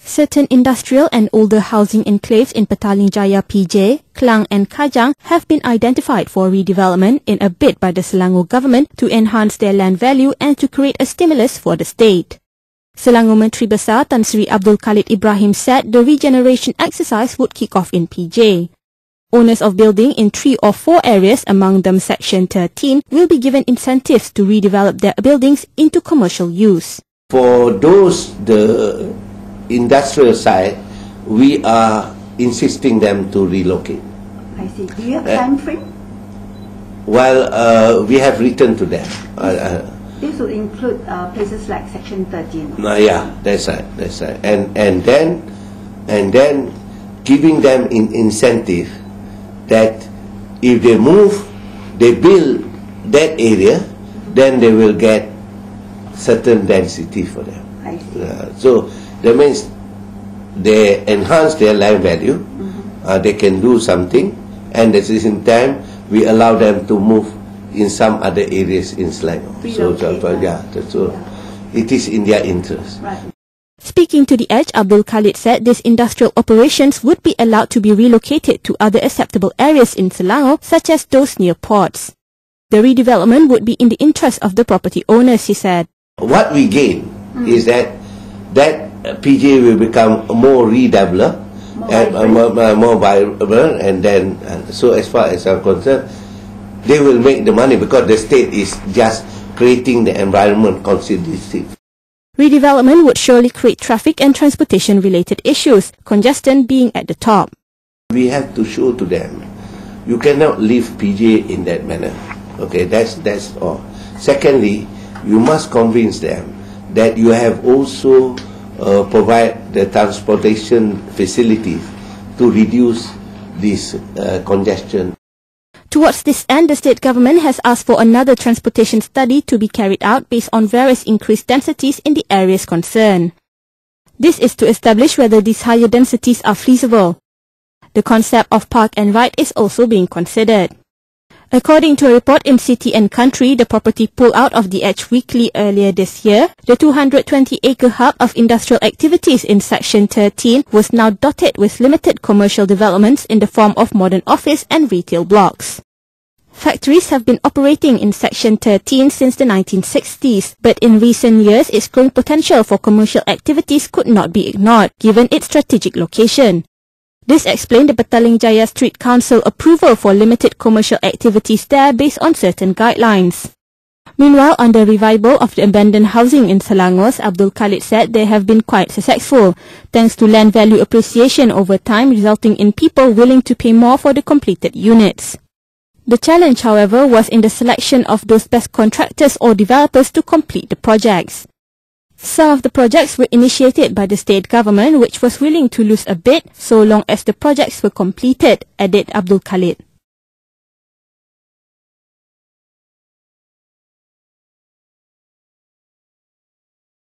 Certain industrial and older housing enclaves in Petaling Jaya PJ, Klang and Kajang have been identified for redevelopment in a bid by the Selangor government to enhance their land value and to create a stimulus for the state. Selangor Menteri Besar Tan Sri Abdul Khalid Ibrahim said the regeneration exercise would kick off in PJ. Owners of building in 3 or 4 areas, among them Section 13, will be given incentives to redevelop their buildings into commercial use. For those, the industrial side, we are insisting them to relocate. I see. Do you have time frame? Well, we have written to them. This would include places like Section 13. Yeah, that's right. And then giving them an incentive that if they move, they build that area, then they will get certain density for them. I see. So that means they enhance their land value, they can do something, and at the same time we allow them to move in some other areas in Selangor. So it is in their interest. Right. Speaking to The Edge, Abdul Khalid said these industrial operations would be allowed to be relocated to other acceptable areas in Selangor, such as those near ports. The redevelopment would be in the interest of the property owners, he said. What we gain is that PJ will become more redeveloped, more vibrant, and then so as far as I'm concerned, they will make the money because the state is just creating the environment conducive. Redevelopment would surely create traffic and transportation related issues, congestion being at the top. We have to show to them, you cannot leave PJ in that manner. Okay, that's all. Secondly, you must convince them that you have also provide the transportation facilities to reduce this congestion. Towards this end, the state government has asked for another transportation study to be carried out based on various increased densities in the areas concerned. This is to establish whether these higher densities are feasible. The concept of park and ride is also being considered. According to a report in City and Country, the property pulled out of The Edge Weekly earlier this year, the 220-acre hub of industrial activities in Section 13 was now dotted with limited commercial developments in the form of modern office and retail blocks. Factories have been operating in Section 13 since the 1960s, but in recent years its growing potential for commercial activities could not be ignored, given its strategic location. This explained the Petaling Jaya Street Council approval for limited commercial activities there based on certain guidelines. Meanwhile, on the revival of the abandoned housing in Selangor, Abdul Khalid said they have been quite successful, thanks to land value appreciation over time resulting in people willing to pay more for the completed units. The challenge, however, was in the selection of those best contractors or developers to complete the projects. Some of the projects were initiated by the state government, which was willing to lose a bit so long as the projects were completed, added Abdul Khalid.